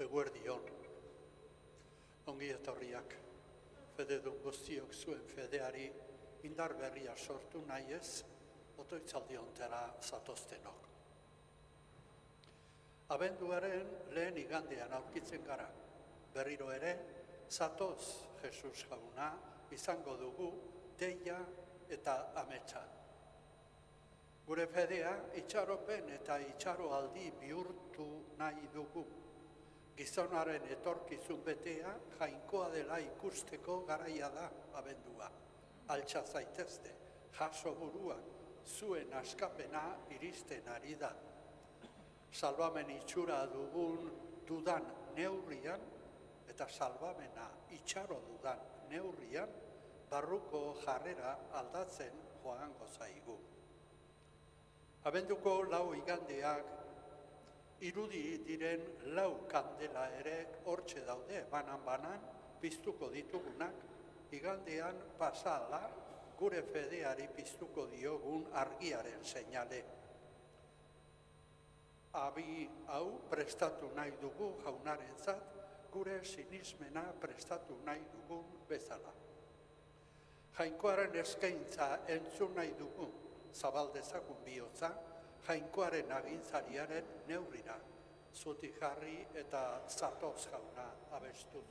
Eguerdion, ongi etorriak, fededun guztiok zuen fedeari indar berria sortu nahi ez, otoitzaldi ontera zatoztenok. Abenduaren lehen igandean aurkitzen gara, berriro ere, zatoz Jesus jauna izango dugu deia eta ametsa. Gure fedea itxaropen eta itxaroaldi bihurtu nahi dugu. Gizonaren etorkizun betea jainkoa dela ikusteko garaia da abendua. Altxa zaitezte, jaso buruan, zuen askapena iristen ari da. Salbamen itxura dudan neurrian, eta salbamena itxaro dudan neurrian, barruko jarrera aldatzen joango zaigu. Abenduko lau igandeak, irudi diren lau kandela ere hortxe daude, banan-banan piztuko ditugunak, igandean pasala gure fedeari piztuko diogun argiaren seinale. Abi hau prestatu nahi dugu jaunarentzat, gure sinismena prestatu nahi dugun bezala. Jainkoaren eskaintza entzun nahi dugu, zabaldezakun bihotza, jainkoaren agintzariaren neurrira, zutik jarri eta zatoz jauna abestuz.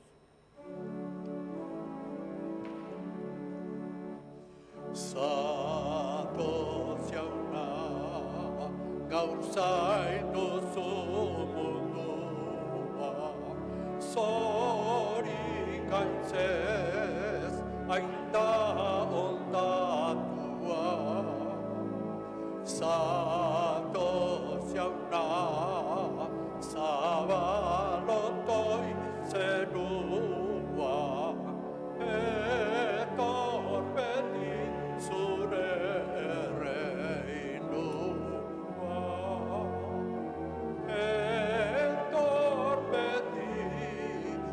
Zatoz jauna, gaur zainduzu mundua, zorik aintzez, ainda ondatua. Zatoz jauna, zabalotoi zenua, etor beti zure erreinua. Etor beti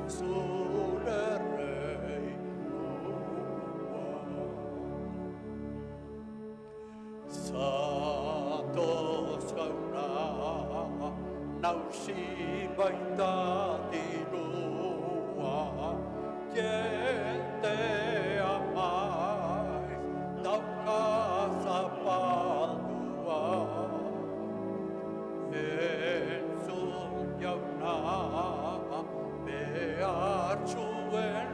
zure erreinua. Zatoz jauna, nausi baita dirua, jendea maiz dauka zapaldua. Entzun jauna, behartzuen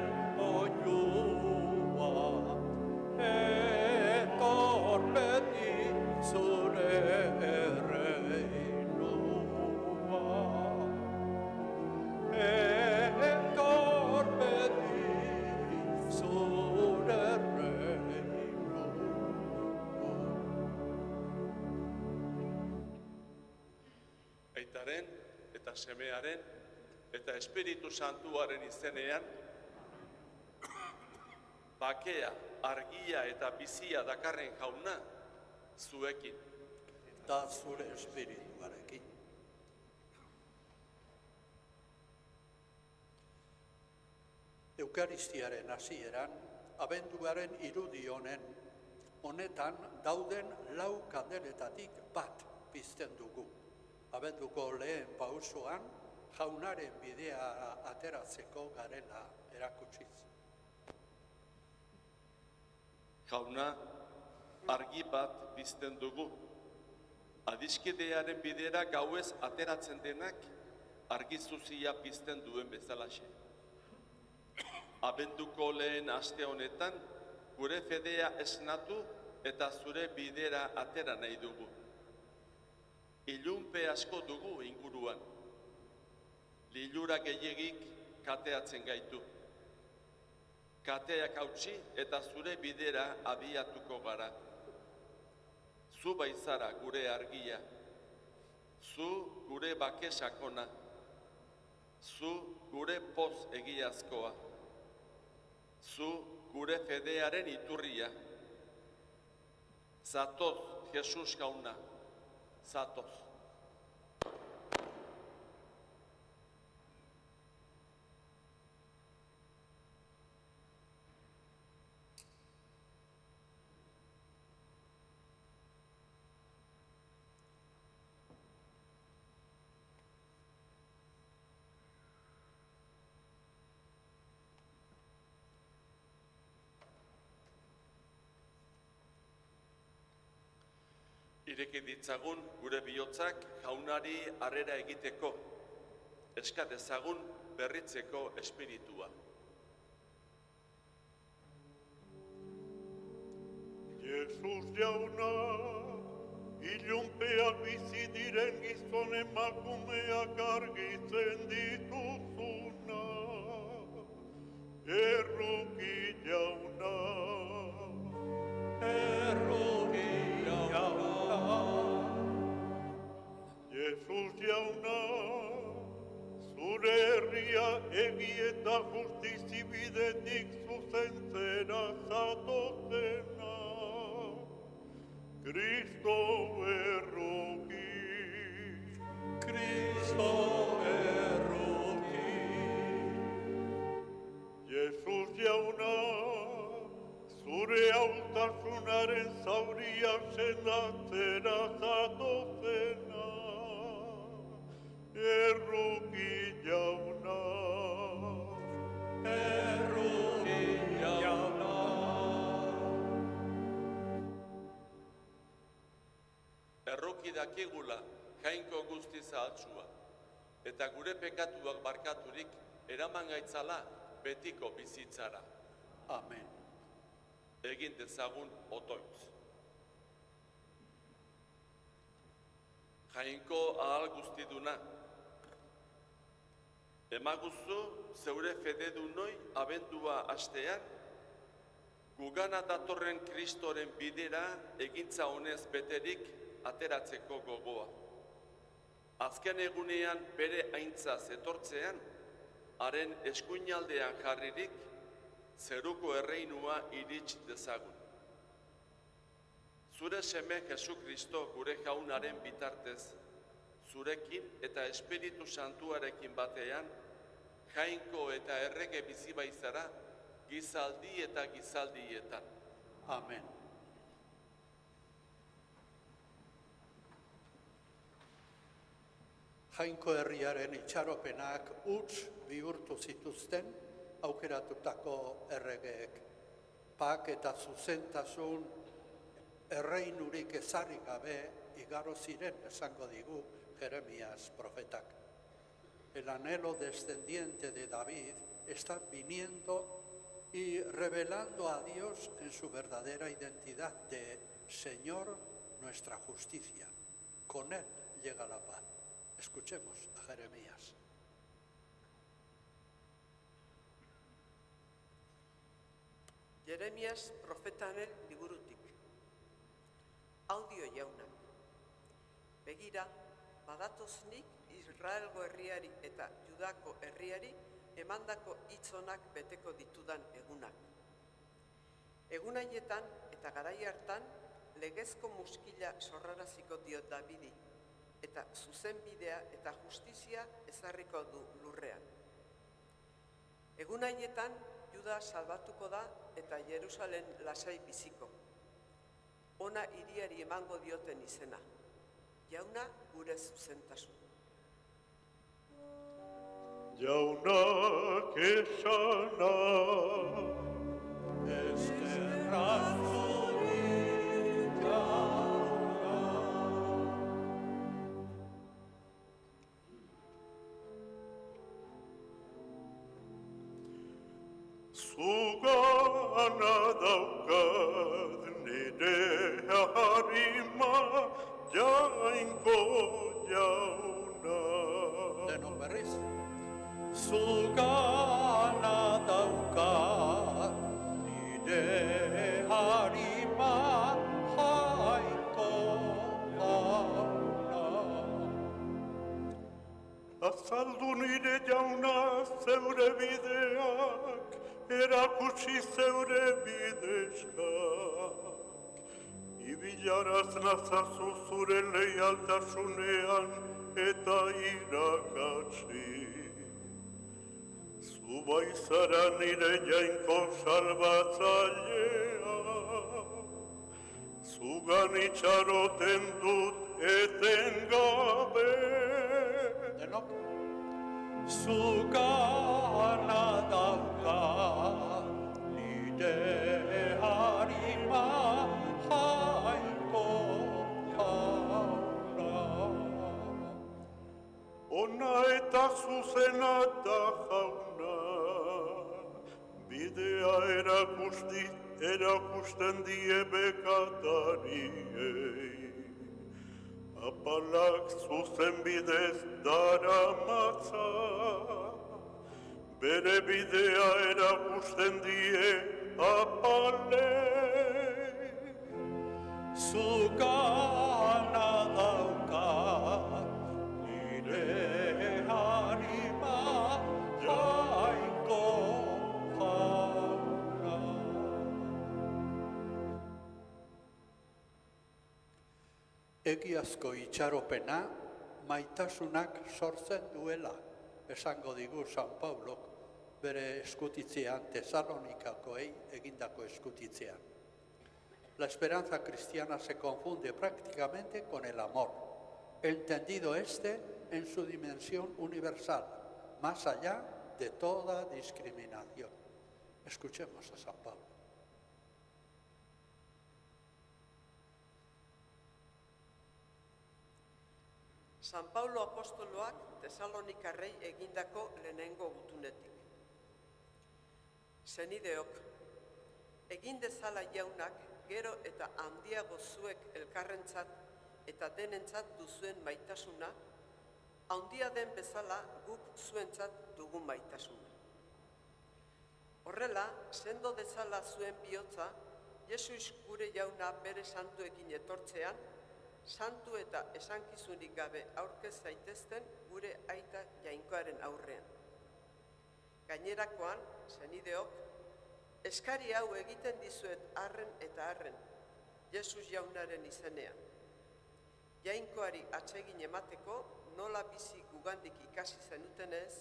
oinua, etor beti zure erreinua. Etor beti zure erreinua. Aitaren eta semearen eta Espiritu Santuaren izenean, bakea, argia eta bizia dakarren jauna zuekin. Eta zure espirituarekin. Eukaristiaren hasieran, abenduaren irudi honetan dauden lau kandeletatik bat pizten dugu. Abenduko lehen pausoan, jaunaren bidea ateratzeko garela erakutsiz. Jauna, argi bat pizten dugu. Adiskidearen bidera gauez ateratzen denak argi zuzia pizten duen bezalaxe. Abenduko lehen aste honetan, gure fedea esnatu eta zure bidera atera nahi dugu. Ilunpe asko dugu inguruan. Lilura gehiegik kateatzen gaitu. Kateak hautsi eta zure bidera abiatuko gara. Zu baizara gure argia. Zu gure bake sakona. Zu gure poz egiazkoa. Zu gure fedearen iturria. Zatoz, Jesus jauna, zatoz. Ireki ditzagun gure bihotzak jaunari harrera egiteko, eska dezagun berritzeko espiritua. Jesus jauna, ilunpeak bizi diren gizon emakumeak argitzen dituzuna. Erruki jauna, Jesus jauna, zure herria egi eta justizi bidetik zuzentzera zatozena. Cristo erruki, Jesus jauna, zure hautasunaren zauriak sendatzera zatozena. Erruki jauna, Erruki dakigula jainko guzti zahaltsua, eta gure pekatuak barkaturik eraman gaitzala betiko bizitzara. Amen. Egin dezagun otoitz. Jainko ahal guztiduna, emaguzu zeure fededunoi abendua hastean, gugana datorren Kristoren bidera egintza honez beterik ateratzeko gogoa. Azken egunean bere aintza zetortzean, haren eskuinaldean jarririk, zeruko erreinua irits dezagun. Zure seme Jesu Kristo gure jaunaren bitartez, zurekin eta Espiritu Santuarekin batean, jainko eta errege bizi baizara, gizaldi eta gizaldietan. Amen. Jainko herriaren itxaropenak huts bihurtu zituzten aukeratutako erregeek. Pak eta zuzentasun erreinurik ezarri gabe igaro ziren esango digu Jeremías profetak. El anhelo descendiente de David está viniendo y revelando a Dios en su verdadera identidad de Señor nuestra justicia. Con Él llega la paz. Escuchemos a Jeremías. Jeremias profetaren liburutik. Audio jaunak. Begira, badatoznik Israelgo herriari eta Judako herriari emandako hitzonak beteko ditudan egunak. Egun haietan eta garai hartan legezko muskila sorraraziko diot Davidi, eta zuzenbidea eta justizia ezarriko du lurrean. Egun haietan Juda salbatuko da eta Jerusalem lasai biziko. Ona hiriari emango dioten izena. Jauna gure zuzentasun. jaunak esana, zugana daukat nire harima jainko jauna. Denok berriz. Zugana daukat nire harima jainko jauna. Azaldu nire jauna zeure bideak, erakutsi zeure bidezkak. Ibilaraz nazazu zure leialtasunean eta irakatsi. Zu baizara nire jainko salbatzailea, zugan itxaroten dut etengabe. Denok. Zugana daukat nire harima jainko jauna. zuzena da jauna, bidea erakusten die bekatariei. Apalak zuzen bidez daramatza, bere bidea erakusten die apalei. Zugana daukat, nire harima jainko jauna. Egiazko itxaropena maitasunak sortzen duela, esango digu San Paulok bere eskutitzean Tesalonikakoei egindako eskutitzean. La esperanza cristiana se confunde prácticamente con el amor, entendido en su dimensión universal, más allá de toda discriminación. Escuchemos a San Pablo. San Paulo apostoloak Tesalonikarrei egindako lehenengo gutunetik. Senideok, egin dezala jaunak gero eta handiago zuek elkarrentzat eta denentzat duzuen maitasuna, handia den bezala guk zuentzat dugun maitasuna. Horrela, sendo dezala zuen bihotza, Jesus gure jauna bere santuekin etortzean, santu eta esankizunik gabe aurkez zaitezten gure aita jainkoaren aurrean. Gainerakoan, senideok, eskari hau egiten dizuet arren eta arren, Jesus jaunaren izenean. Jainkoari atsegin emateko, nola bizi gugandik ikasi zenutenez,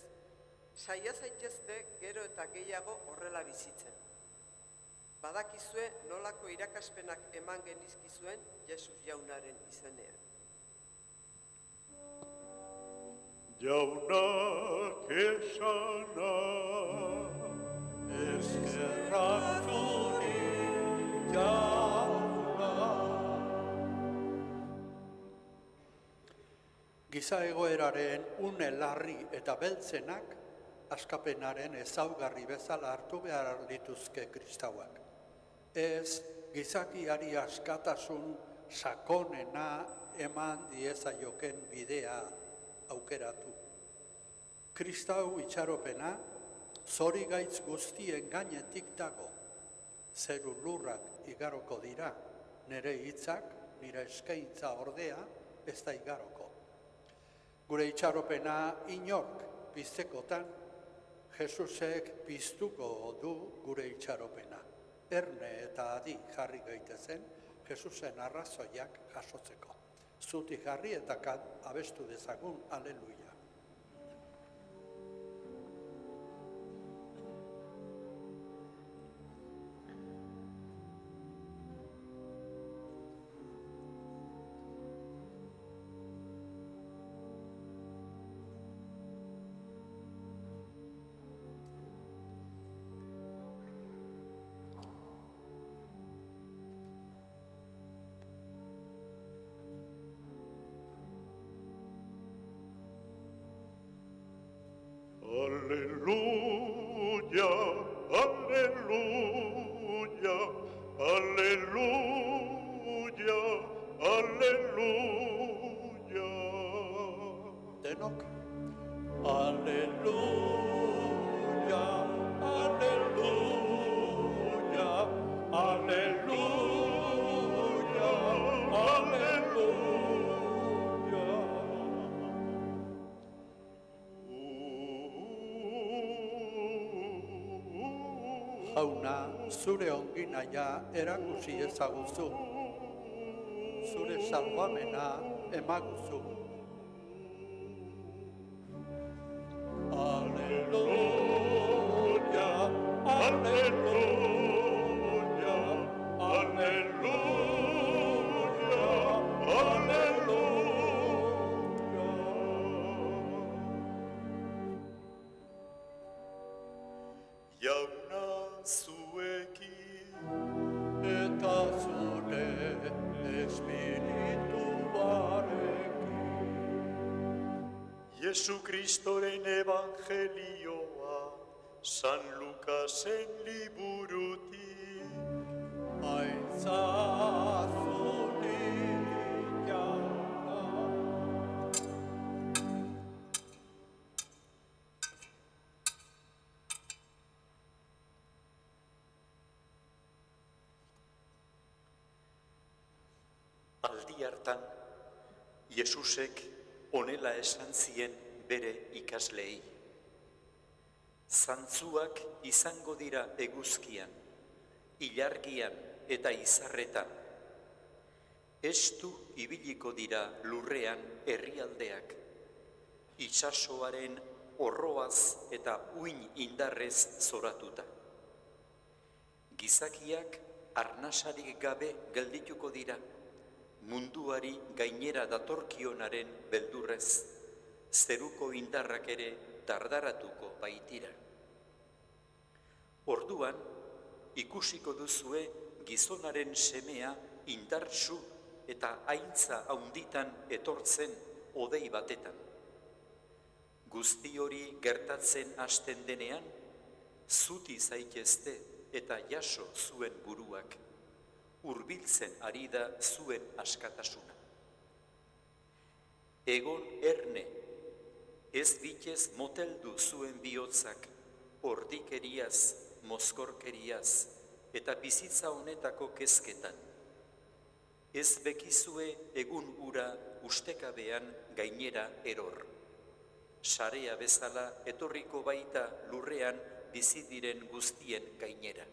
saia zaitezte gero eta gehiago horrela bizitzen. Badakizue nolako irakaspenak eman genizkizuen Jesus jaunaren izenean. Jaunak esana, Eskerrak zuri jauna. Giza egoeraren une larri eta beltzenak askapenaren ezaugarri bezala hartu behar lituzke kristauak. Ez gizakiari askatasun sakonena eman diezaioken bidea aukeratu. Kristau itxaropena zorigaitz guztien gainetik dago. Zeru lurrak igaroko dira, nire hitzak, nire eskaintza ordea ez da igaroko. Gure itxaropena inork piztekotan, Jesusek piztuko du gure itxaropena. Erne eta adi jarri gaitezen, Jesusen arrazoiak jasotzeko. Zutik jarri eta abestu dezagun, aleluia. Aleluya, aleluya, aleluya, aleluya. Denok. Aleluya, aleluya, aleluya, aleluya. Jauna, zure onginaia erakusi ezaguzu, zure salbamena emaguzu. Aleluya, aleluya, aleluya, aleluya. Jauna zuekin, Eta zure espirituarekin. Jesu Kristoren evangelioa, San Lukasen liburutik. Aitzazunik jauna. Aldi hartan, Jesusek honela esan zien bere ikasleei. Zantzuak izango dira eguzkian, ilargian eta izarretan. Estu ibiliko dira lurrean herrialdeak, itsasoaren orroaz eta uin indarrez zoratuta. Gizakiak arnasarik gabe geldituko dira, munduari gainera datorkionaren beldurrez, zeruko indarrak ere dardaratuko baitira. Orduan, ikusiko duzue gizonaren semea indartsu eta haintza haunditan etortzen hodei batetan. Guzti hori gertatzen hasten denean, zuti zaitezte eta jaso zuen buruak. Hurbiltzen ari da zuen askatasuna. Egon erne, ez bitez moteldu zuen bihotzak, ordikeriaz, mozkorkeriaz, eta bizitza honetako kezketan. Ez bekizue egun ura ustekabean gainera eror. Sarea bezala etorriko baita lurrean bizi diren guztien gainera.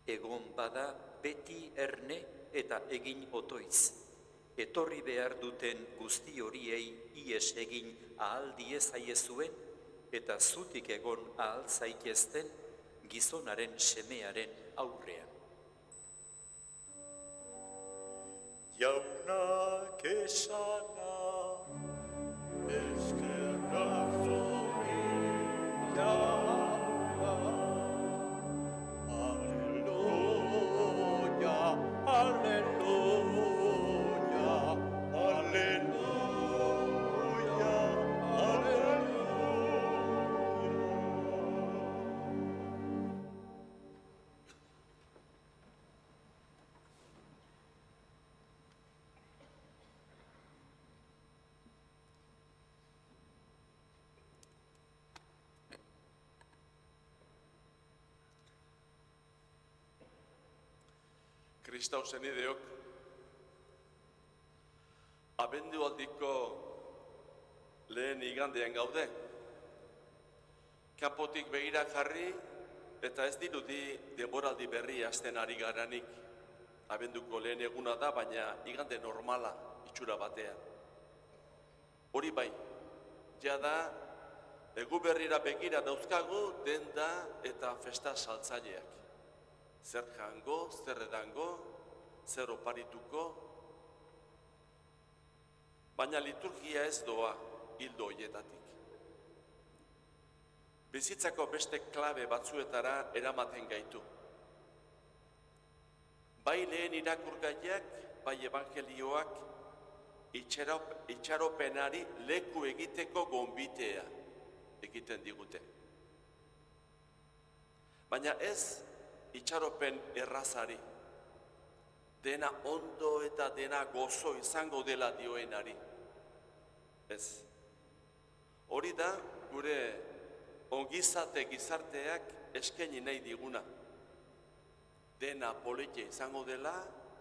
Egon bada beti erne eta egin otoitz. Etorri behar duten guzti horiei ies egin ahal diezaiezuen eta zutik egon ahal zaitezten gizonaren semearen aurrean. Jaunak esana, Eskerrak zunik jauna. Aleluia, aleluia, aleluia, Kristau senideok, abendualdiko lehen igandean gaude. Kanpotik begira jarri eta ez dirudi denboraldi berri hasten ari garanik. Abenduko lehen eguna da, baina igande normala itxura batean. Hori bai, jada egu berrira begira dauzkagu denda eta festa saltzaileak. Zer jango, zer edango, zer oparituko, baina liturgia ez doa hildo horietatik. Bizitzako beste klabe batzuetara eramaten gaitu. Bai lehen irakurgaiak, bai evangelioak itxaropenari leku egiteko gonbitea egiten digute. Baina ez itxaropen errazari, dena ondo eta dena gozo izango dela dioenari. Ez. Hori da gure ongizate gizarteak eskaini nahi diguna. Dena polite izango dela,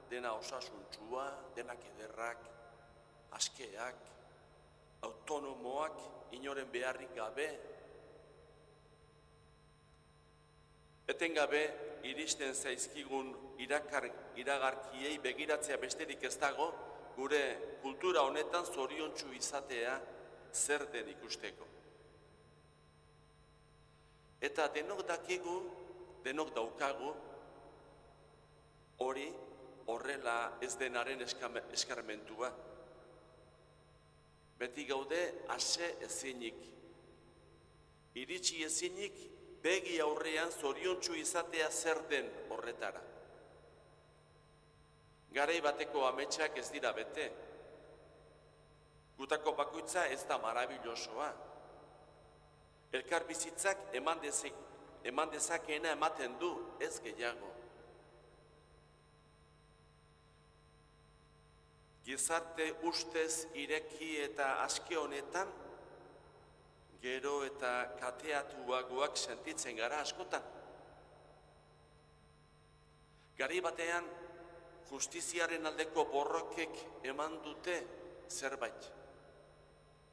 dena osasuntsua, denak ederrak, askeak, autonomoak, inoren beharrik gabe. Etengabe iristen zaizkigun iragarkiei begiratzea besterik ez dago, gure kultura honetan zoriontsu izatea zer den ikusteko. Eta denok dakigu, denok daukagu, hori horrela ez denaren eskarmentua. Beti gaude ase ezinik, iritsi ezinik, begi aurrean zoriontsu izatea zer den horretara. Garai bateko ametsak ez dira bete. Gutako bakoitza ez da marabillosoa. Elkar bizitzak eman dezakeena ematen du, ez gehiago. Gizarte ustez ireki eta aske honetan, gero eta kateatuagoak sentitzen gara askotan. Garai batean, justiziaren aldeko borrokek eman dute zerbait,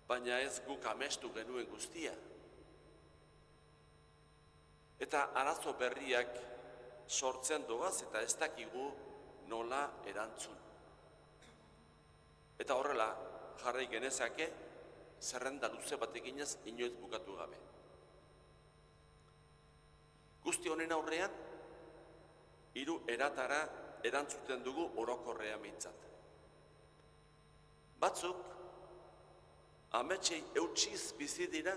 baina ez guk amestu genuen guztia. Eta arazo berriak sortzen doaz eta ez dakigu nola erantzun. Eta horrela, jarrai genezake, zerrenda luze bat eginez inoiz bukatu gabe. Guzti honen aurrean, 3 eratara erantzuten dugu orokorrean behintzat. Batzuk, ametsei eutsiz bizi dira,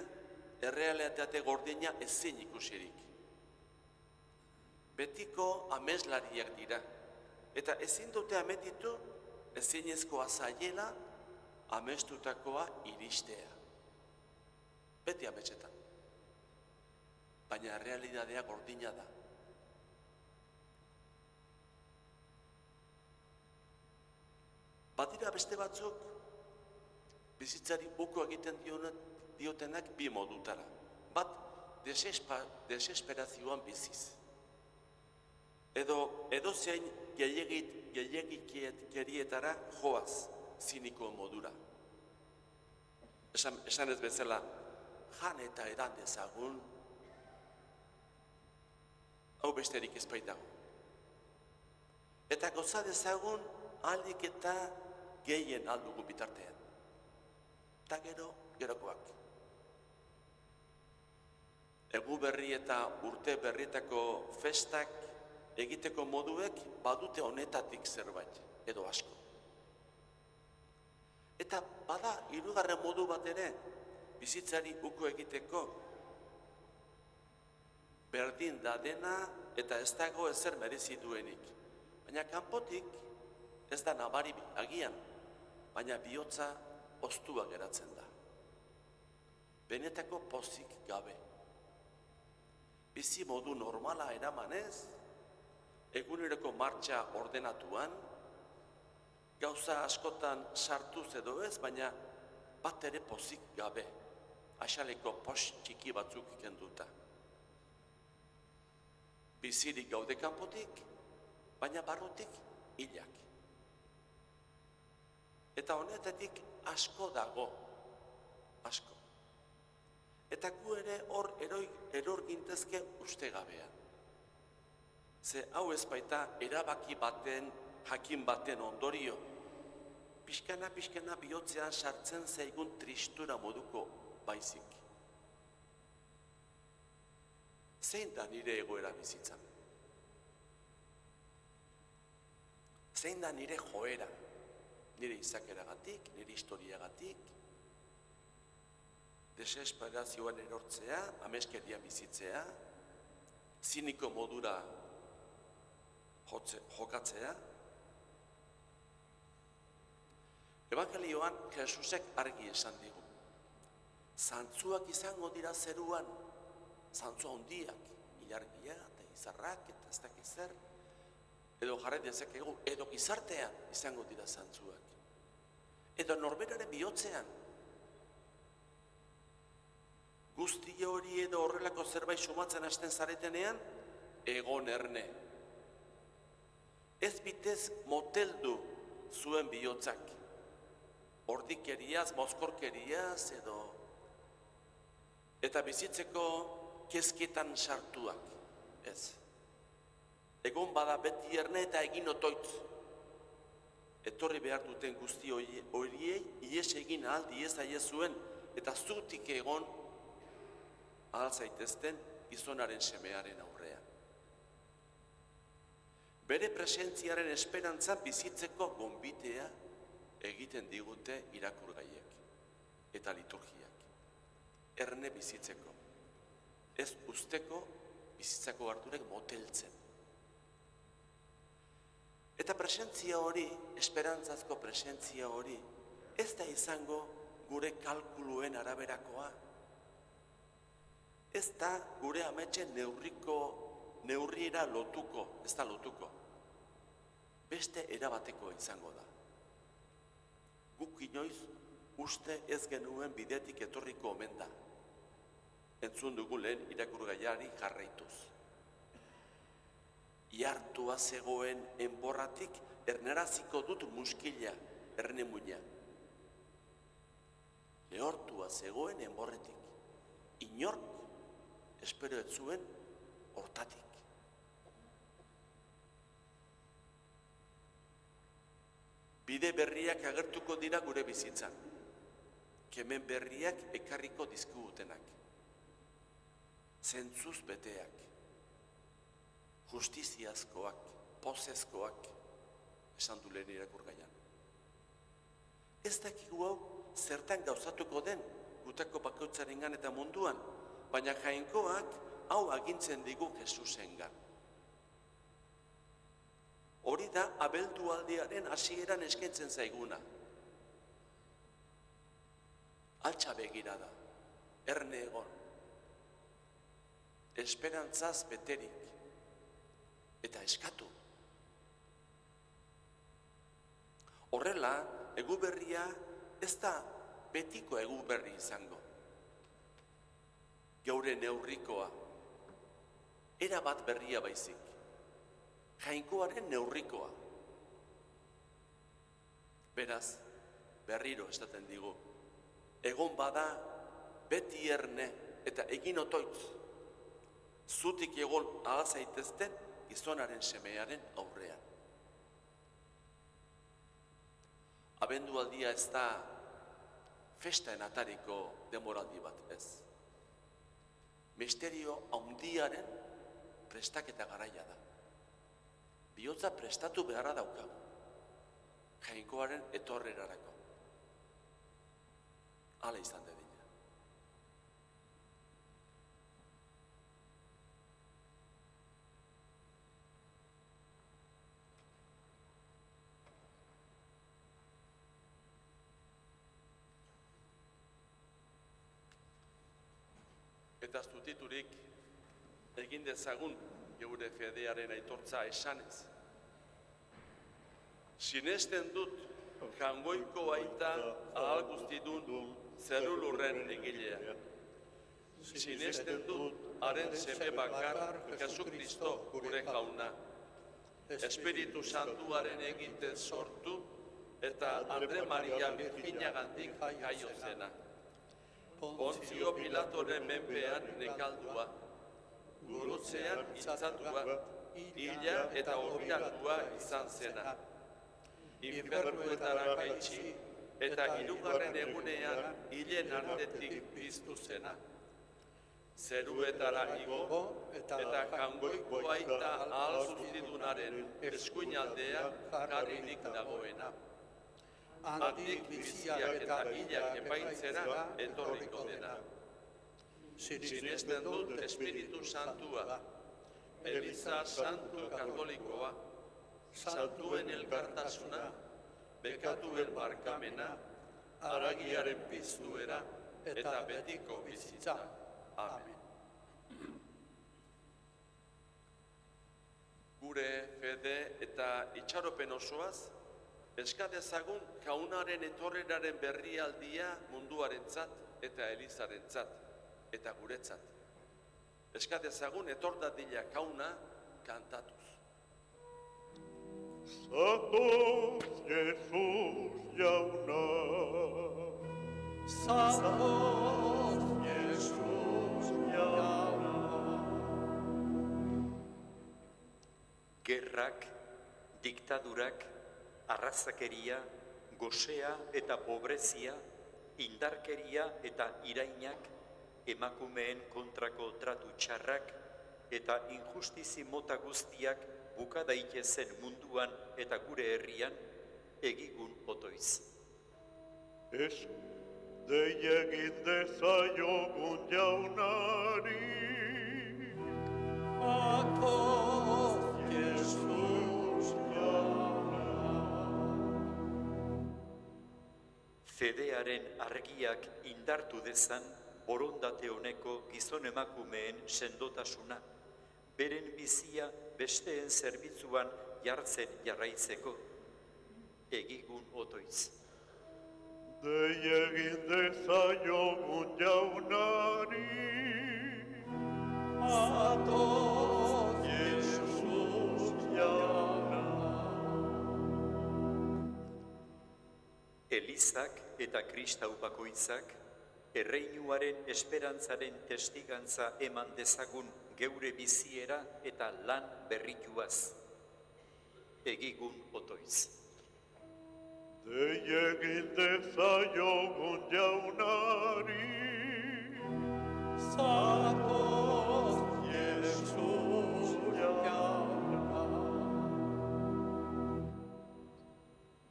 errealitate gordina ezin ikusirik. Betiko ameslariak dira, eta ezin dute ametitu, ezinezkoa zaiela amestutakoa iristea. Beti ametsetan. Baina errealitatea gordina da. Badira beste batzuk, bizitzari uko egiten diotenak 2 modutara. Bat, desesperazioan biziz. Edo zein gehiegikerietara joaz, ziniko modura. Esan ez bezala, jan eta edan dezagun, hau besterik ez baitago. Eta goza dezagun, ahalik eta gehien aldugu bitartean. Eta gerokoak. Egu berri eta urte berrietako festak egiteko moduek badute honetatik zerbait, edo asko. Eta bada 3. modu bat ere, bizitzari uko egiteko, berdin da dena eta ez dago ezer merezi duenik. Baina kanpotik ez da nabari agian, baina bihotza oztua geratzen da. Benetako pozik gabe. Bizi modu normala eramanez, eguneroko martxa ordenatuan, gauza askotan sartuz edo ez, baina bat ere pozik gabe, axaleko post txiki batzuk kenduta. Bizirik gaude kanpotik, baina barrutik hilak. Eta honetatik asko dago, asko. Eta gu ere hor eror gintezke ustegabean. Ze hau ez baita erabaki baten, jakin baten ondorio. Pixkana bihotzean sartzen zaigun tristura moduko baizik. Zein da nire egoera bizitzan? Zein da nire joera? Nire izakeragatik, nire historiagatik, desesperazioan erortzea, ameskeria bizitzea, ziniko modura jokatzea. Evangelioan Jesusek argi esan digu. Zantzuak izango dira zeruan, zantzu handiak, ilargia eta izarrak eta ez dakiz zer, edo jarrai dezakegu, edo gizartean izango dira zantzuak. Edo norberaren bihotzean. Guzti hori edo horrelako zerbait sumatzen hasten zaretenean, egon erne. Ez bitez moteldu zuen bihotzak. Ordikeriaz, mozkorkeriaz edo. Eta bizitzeko kezketan sartuak. Ez. Egon bada beti erne eta egin otoitz. Etorri behar duten guzti horiei, ies egin ahal diezaiezuen eta zutik egon ahal zaitezten gizonaren semearen aurrean. Bere presentziaren esperantza bizitzeko gonbitea egiten digute irakurgaiek eta liturgiak. Erne bizitzeko. Ez usteko bizitzako harturek moteltzen. Eta presentzia hori, esperantzazko presentzia hori, ez da izango gure kalkuluen araberakoa. Ez da gure ametsen neurriera lotuko, ez da lotuko. Beste erabateko izango da. Guk inoiz uste ez genuen bidetik etorriko omen da. Entzun dugu lehen irakurgaiari jarraituz. Ihartua zegoen enborratik erneraziko dut muskila ernemuina. Lehortua zegoen enborretik. Inork espero ez zuen hortatik. Bide berriak agertuko dira gure bizitzan. Kemen berriak ekarriko dizkigutenak. Zentzuz beteak. Justiziazkoak, pozezkoak, esan du lehen irakurgaian. Ez dakigu hau zertan gauzatuko den gutako bakoitzarengan eta munduan, baina Jainkoak hau agintzen digu Jesusengan. Hori da abeldualdiaren hasieran eskaintzen zaiguna. Altxa begirada, erne egon, esperantzaz beterik, eta eskatu. Horrela, eguberria ez da betiko eguberri izango. Geure neurrikoa, era bat berria baizik. Jainkoaren neurrikoa. Beraz, berriro esaten digu, egon bada beti erne eta egin otoitz, zutik egon ahazaitezten gizonaren semearen aurrean. Abendualdia ez da festaen atariko demoraldi bat, ez. Misterio handiaren prestaketa garaia da. Bihotza prestatu beharra daukagu, Jainkoaren etorrerarako. Hala izan dedila. Eta zutiturik egin dezagun geure fedearen aitortza esanez. Sinesten dut Jangoiko aita ahal guztidun zerulurren egilea. Sinesten dut haren seme bakar Jesukristo gure jauna. Espiritu Santuaren egiten sortu eta Andre Maria Virginiagandik jaio zena. Pontzio Pilatoren menpean nekaldua, gurutzean itzatua, hila eta horbiatua izan zena. Infernuetara gaitxi eta hirugarren egunean hilen artetik piztu zena. Zeruetara igo eta Jangoiko aita ahal zuztidunaren eskuinaldean jarririk dagoena. Handik biziak eta hilak epaitzera etorriko dena. Sinesten dut Espiritu Santua, Eliza Santu Katolikoa, Santuen elkartasuna, bekatuen barkamena, haragiaren piztuera eta betiko bizitza. Amen. Gure fede eta itxaropen osoaz, eskadezagun Jaunaren etorreraren berrialdia munduarentzat eta Elizarentzat eta guretzat. Eskadezagun etor dadila Jauna kantatuz. Santos Jesus jauna, Santos Jesus jauna. Gerrak, diktadurak, arrazakeria, gosea eta pobrezia, indarkeria eta irainak, emakumeen kontrako tratu txarrak eta injustizi mota guztiak buka daitezen munduan eta gure herrian egigun otoiz. ez dei egin dezaiogun jaunari, Santos Jesus jauna. Fede fedearen argiak indartu dezan borondate honeko gizon emakumeen sendotasuna, beren bizia besteen zerbitzuan jartzen jarraitzeko. Egigun otoitz. Dei egin dezaiogun jaunari, Zatoz, Jesus jauna. Elizak eta kristau bakoitzak erreinuaren esperantzaren testigantza eman dezagun geure biziera eta lan berrituaz. Egigun otoitz. dei egin dezaiogun jaunari, Zatoz, Jesus jauna.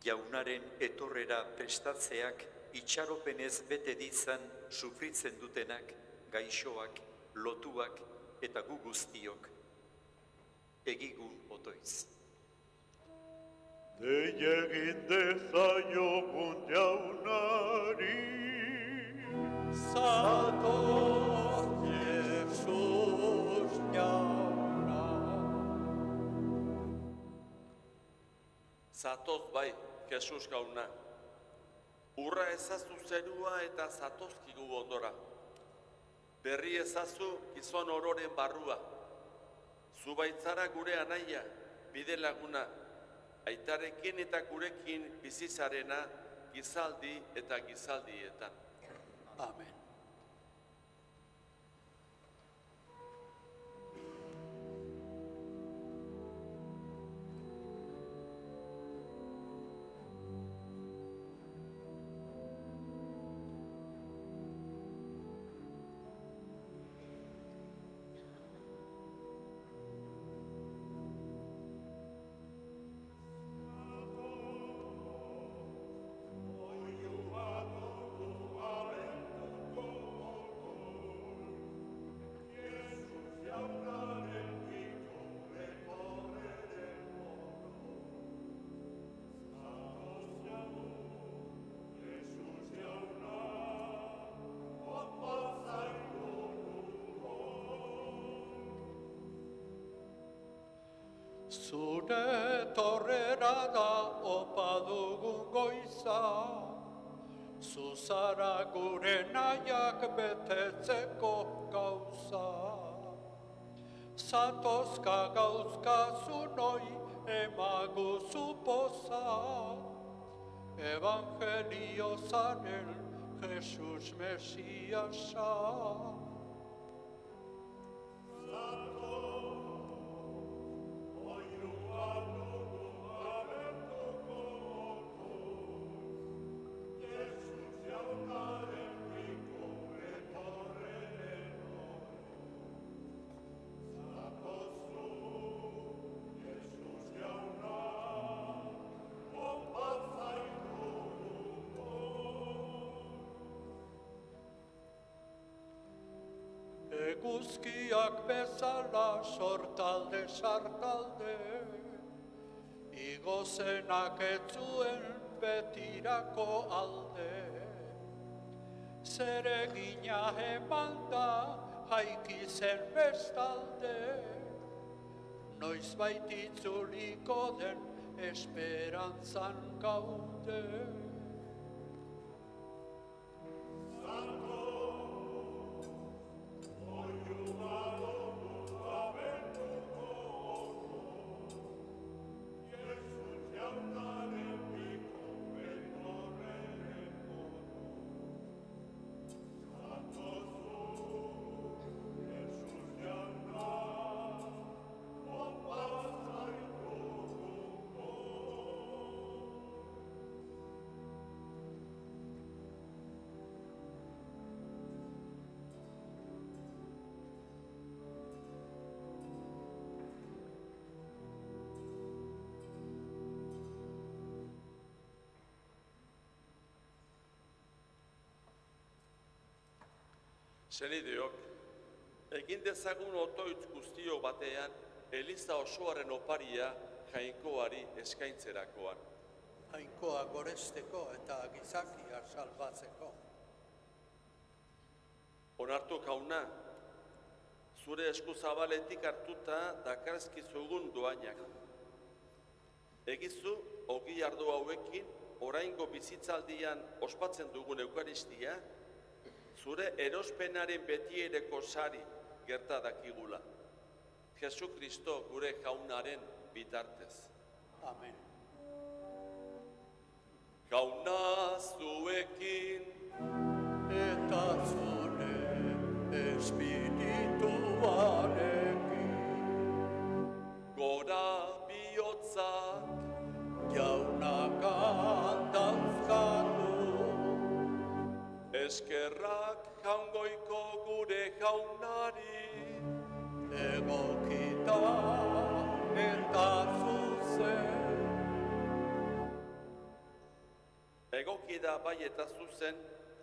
Jaunaren etorrera prestatzeak itxaropenez bete ditzan sufritzen dutenak, gaixoak, lotuak eta gu guztiok. Egigun otoitz. dei egin dezaiogun jaunari, Zatoz, Jesus jauna. Zatoz bai, Jesus jauna. Urra ezazu zerua eta zatozkigu ondora. Berri ezazu gizon ororen barrua. Zubaitzara gure anaia, bide laguna. Aitarekin eta gurekin bizizarena gizaldi eta gizaldietan. Amen. Zure torrera da opa dugun goiza, zuzara gure nahiak betetzeko gauza. Zatozka gauzkazu noi emaguzu poza, Evangelio zaren Jesus Mesiasa. Eguzkiak bezala sortalde sartalde, igozenak ez zuen betirako alde. Zeregina eman da haiki zen bestalde, noizbait itzuliko den esperantzan gaude. Senideok, egin dezagun otoitz guztio batean, Eliza osoaren oparia jainkoari eskaintzerakoan. jainkoa goresteko eta gizakia salbatzeko. Onartu jauna, zure esku zabaletik hartuta dakarzkizugun doainak. Egizu, ogi ardo hauekin, oraingo bizitzaldian ospatzen dugun eukaristia, zure erospenaren betiereko sari gerta dakigula. Jesu Kristo gure jaunaren bitartez. Amen. Jauna zuekin, Eta zure espirituarekin, gora bihotzak, jaunak dauzkagu, eskerrak jaungoiko gure jaunari, egokita eta zuzen. egoki da bai eta zuzen,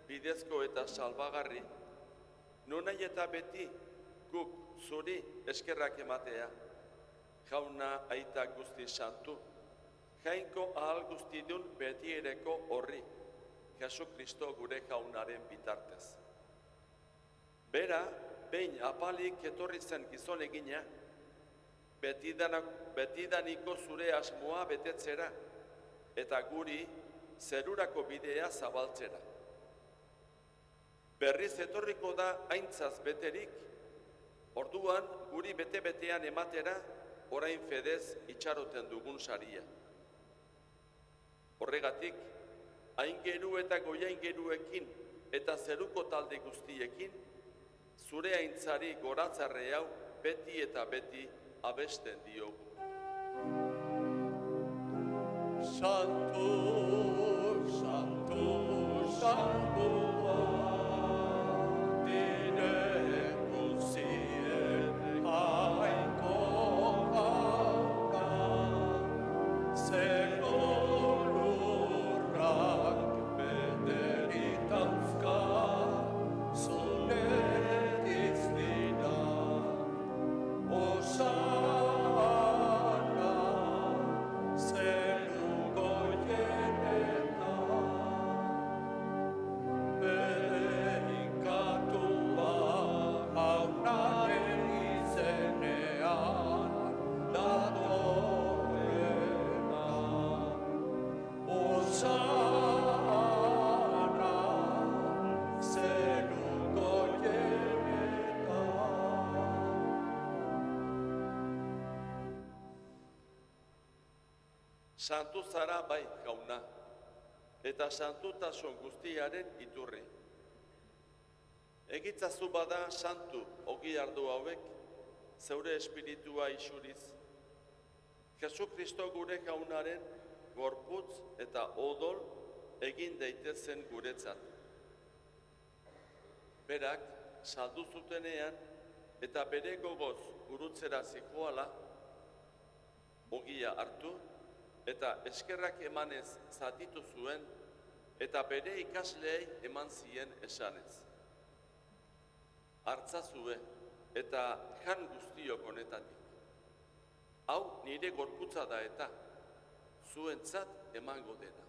bidezko eta salbagarri, nonai eta beti guk zuri eskerrak ematea, jauna aita guzti santu, jainko ahal guztidun betiereko horri, Jesu Kristo gure jaunaren bitartez. Bera, behin apalik etorri zen gizon egina, betidaniko zure asmoa betetzera, eta guri zerurako bidea zabaltzera. Berriz etorriko da aintzaz beterik, orduan guri bete-betean ematera, orain fedez itxaroten dugun saria. Horregatik, aingeru eta goiaingeruekin eta zeruko talde guztiekin, zure aintzari goratzarre hau beti eta beti abesten diogu. Santu, santu, santua, dire guztien jainko jauna, zeko lurrak beterik dauzka, zure diztina, Osana, zeruko Santu zara bai jauna, eta santutasun guztiaren iturri. Egitzazu bada santu ogi ardo hauek, zeure espiritua isuriz. Jesu Kristo gure jaunaren gorputz eta odol egin daitezen guretzat. Berak saldu zutenean eta bere gogoz gurutzera zijoala, ogia hartu, eta eskerrak emanez zatitu zuen, eta bere ikasleei eman zien esanez. Hartzazue eta jan guztiok honetatik. Hau nire gorputza da eta zuentzat emango dena.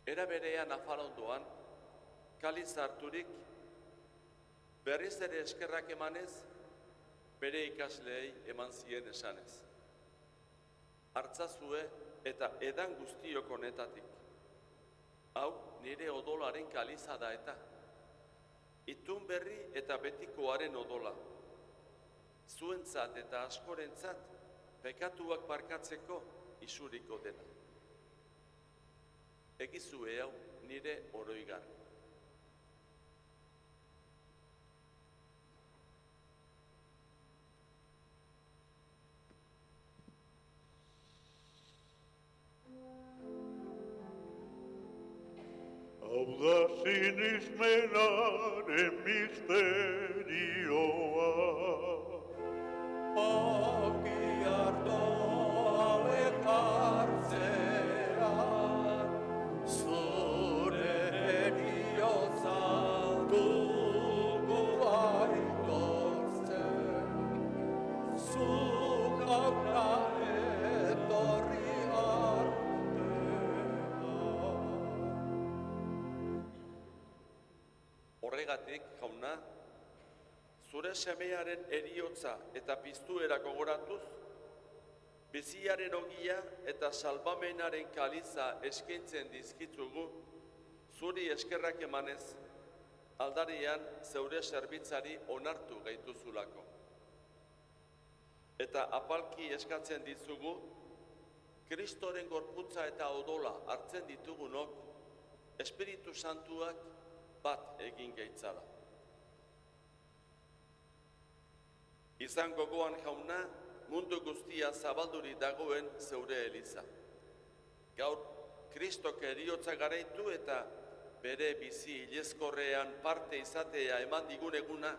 Era berean afarondoan, kaliz harturik, berriz ere eskerrak emanez, bere ikasleei eman zien esanez. Hartzazue eta edan guztiok honetatik. Hau nire odolaren kaliza da eta. Itun berri eta betikoaren odola. Zuentzat eta askorentzat, pekatuak barkatzeko isuriko dena. Egizue hau nire oroigar. Hau da sinismenaren misterioa, Ogi ardo hauek hartzea, zu jauna etorri Horregatik, jauna, zure semearen eriotza eta piztuera gogoratuz, biziaren ogia eta salbamenaren kaliza eskaintzen dizkitzugu, zuri eskerrak emanez, aldarian zeure zerbitzari onartu gaituzulako. Eta apalki eskatzen dizugu, Kristoren gorputza eta odola hartzen ditugunok, Espiritu Santuak bat egin gaitzala. Izan gogoan jauna, mundu guztia zabalduri dagoen zeure eliza. Gaur, Kristok eriotza garaitu eta bere bizi hilezkorrean parte izatea eman digun eguna,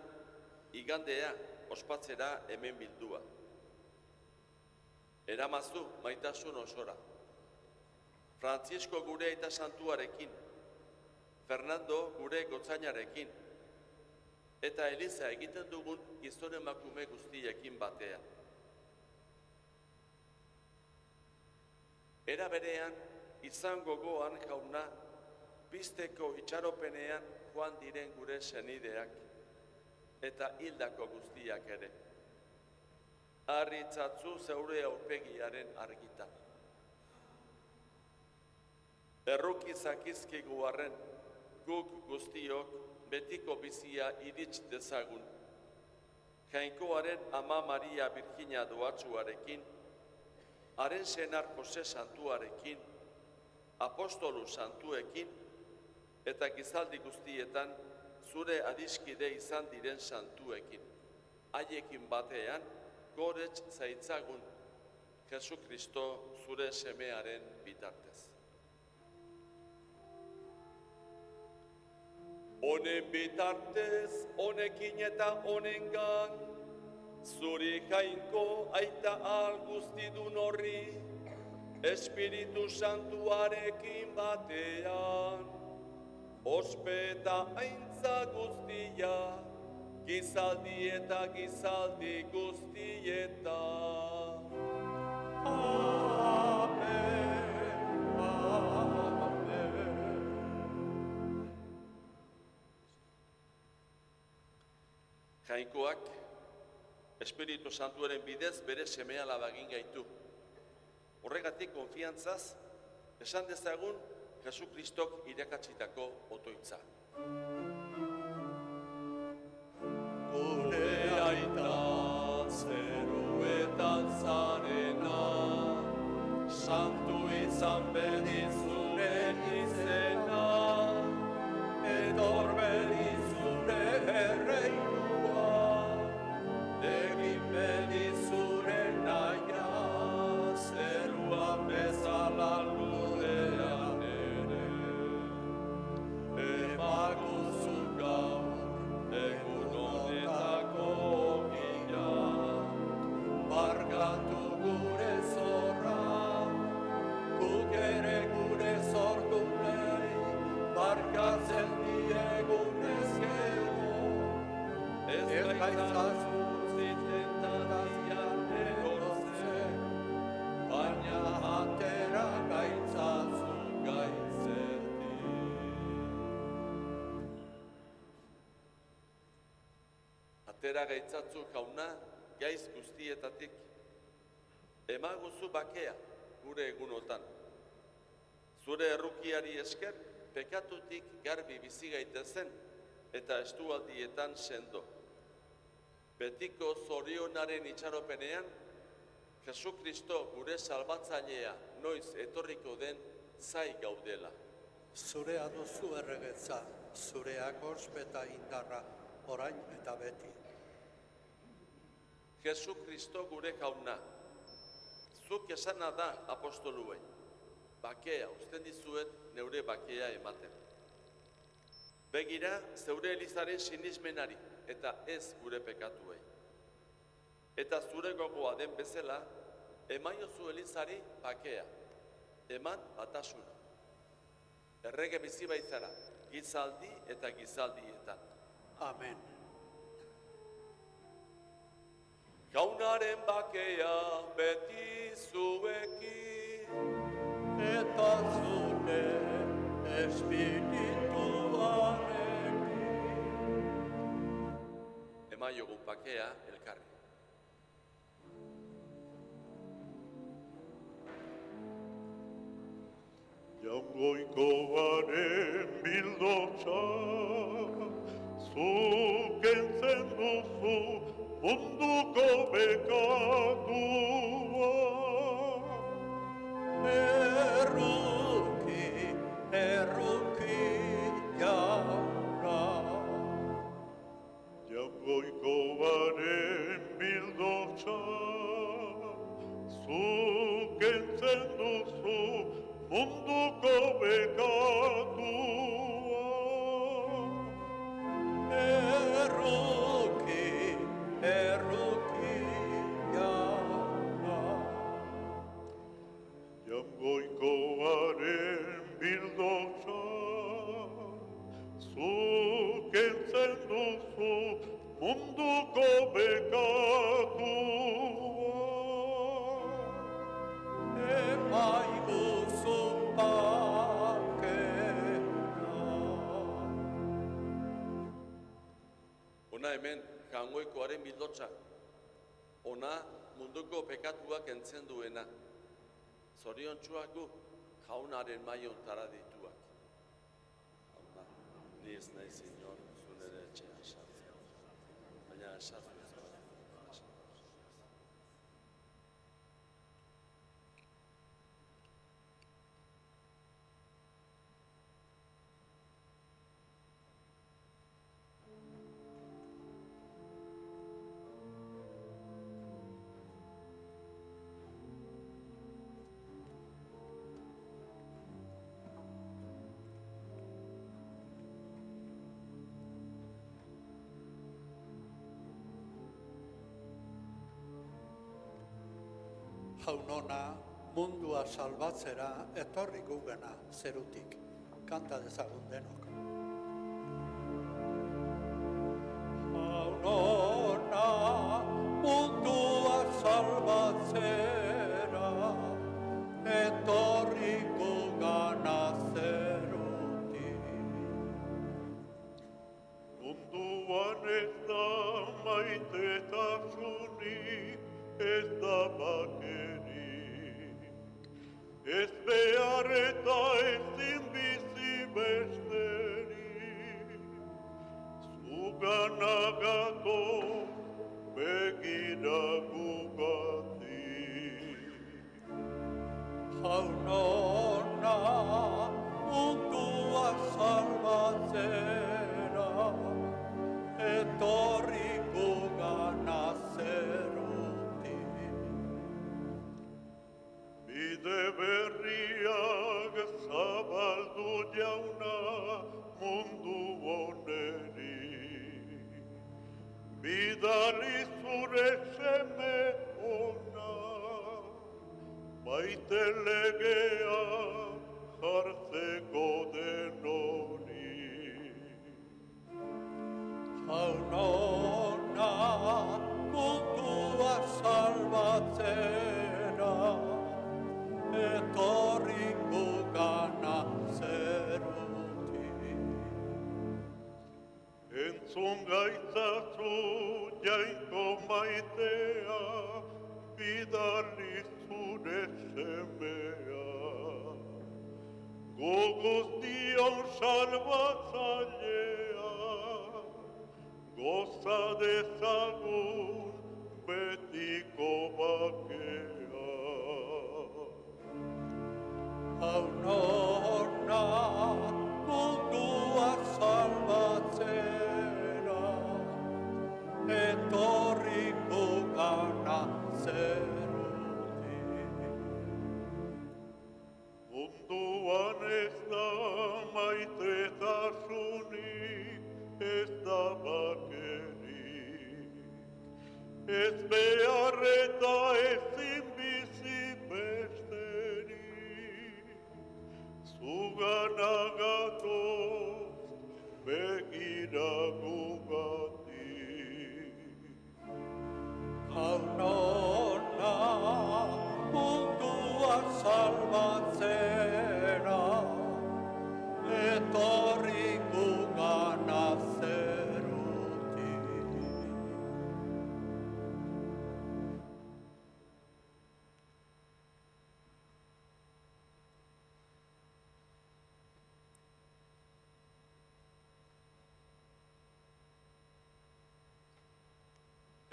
igandea ospatzera hemen bildua. Eramazu maitasun osora. Frantzisko gure aita santuarekin, Fernando gure gotzainarekin, eta Eliza egiten dugun gizon emakume guztiekin batean. Era berean, izan gogoan jauna, pizteko itxaropenean joan diren gure senideak, eta hildako guztiak ere. Harritzatzu zeure aurpegiaren argitan. Erruki zakizkigu arren, guk guztiok betiko bizia irits dezagun. Jainkoaren ama Maria Birjina doatsuarekin, haren senar Jose Santuarekin, apostolu santuekin, eta gizaldi guztietan zure adiskide izan diren santuekin. Haiekin batean, gorets zaitzagun, Jesu Kristo zure semearen bitartez. Honen bitartez, honekin eta honengan, zuri jainko aita guztidun horri, Espiritu Santuarekin batean, ospe eta aintza guztia, gizaldi eta gizaldi guztietan. Jainkoak, Espiritu Santuaren bidez bere seme-alaba egin gaitu. Horregatik konfiantzaz, esan dezagun Jesu Kristok irakatsitako otoitza. Gure aita zeruetan zarena, santu izan bedi zure izena, etor bedi zure erreinua, egin bedi zure naia, zeruan bezala lurrean ere. Emaguzu gaur egun honetako gila, barkatu gure zorra, guk ere gure zortunei, barkatzen diegun ezkero, ez gaitzazu zitentatian egotzen, baina atera gaitzazu gaitzetik. Atera gaitzatzu jauna, gaiz guztietatik, emaguzu bakea gure egunotan. Zure errukiari esker, pekatutik garbi bizi gaitezen eta estualdietan sendo. Betiko zorionaren itxaropenean, Jesu Kristo gure salbatzailea noiz etorriko den zai gaudela. Zurea duzu erregetza, zureak ospe eta indarra, orain eta beti. Jesu Kristo gure jauna, zuk esana da apostoluei, bakea, usten dizuet neure bakea ematen. Begira, zeure Elizaren sinismenari eta ez gure pekatuei. Eta zure gogoa den bezala, emaiozu Elizari bakea, eman batasuna. Errege bizi baitzara, gizaldi eta gizaldietan. Amen. Jaunaren bakea beti zuekin, eta zure espirituarekin. emaiogun bakea elkarri. Jaungoikoaren bildotza, zuk entzen duzu munduko bekatua. Erruki, erruki jauna. Jaungoikoaren bildotza, zuk entzen duzu munduko bekatua. Erruki, erruki jauna. Jaungoikoaren bildotza, zuk entzen duzu munduko bekatua. Emaiguzu bakea. Ona hemen jaungoikoaren bildotza, ona munduko pekatuak entzen duena. Zoriontsuak gu jaunaren maiontara dituak. Jauna, ni ez nahi Señor, zu nire etxean sartzea. Baina sartu ez bada. Jaunona mundua salbatzera etorri gugena zerutik. Kanta dezagun denok. Jaunona mundua salbatzera etorri gugena zerutik. Munduan ez da maitetasunik, ez da bakerik, ez behar eta ezin bizi besterik. Zugana gatoz begira gugatik. Jaunona mundua salbatzera etorri gugana zerutik. Bide berriak zabaldu jauna mundu honeri. Bidali zure seme ona, maite legea jartzeko denori. Jaunona mundua salbatzera etorri gugana zerutik. Entzun gaitzazu jainko maitea, bidali zure semea. Gu guztion salbatzailea, goza dezagun betiko bakea. Jaunona mundua salbatzera etorri gugana zerutik. Munduan ez da maitetasunik, ez da bakerik, ez behar eta ezin bizi besterik. Zugana gatoz begira gugatik. Jaunona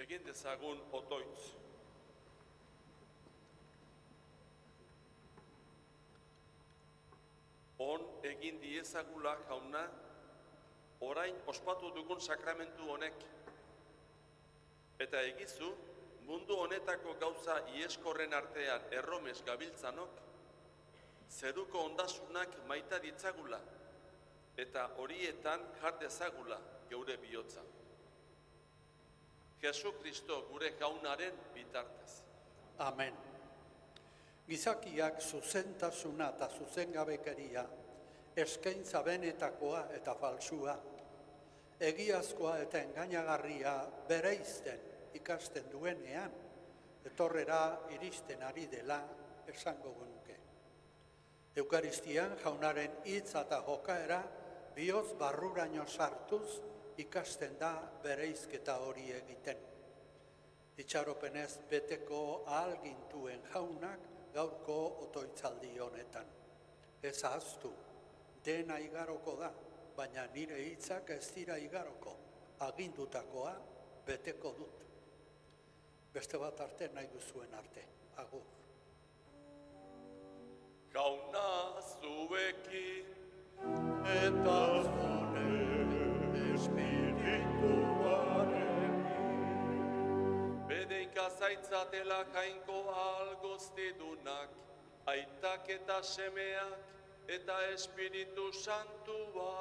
Egin dezagun otoitz. On egin diezagula jauna, orain ospatu dugun sakramentu honek. Eta egizu, mundu honetako gauza ieskorren artean erromes gabiltzanok, zeruko ondasunak maita ditzagula, eta horietan jar dezagula geure bihotza. Jesu Kristo gure jaunaren bitartez. Amen. Gizakiak zuzentasuna eta zuzengabekeria, eskaintza benetakoa eta falsua, egiazkoa eta engainagarria bereizten ikasten duenean, etorrera iristen ari dela esango genuke. Eukaristian jaunaren hitz eta jokaera bihotz barruraino sartuz ikasten da bereizketa hori egiten. Itxaropenez beteko ahalgintuen jaunak gaurko otoitzaldi honetan. Ez ahaztu, dena igaroko da, baina nire hitzak ez dira igaroko, agindutakoa beteko dut. Beste bat arte nahi duzuen arte. Agur. Jauna zuekin, Eta zure espirituaren bedeika zaitzatela jainko ahal guztidunak, aitak eta semeak eta Espiritu Santua.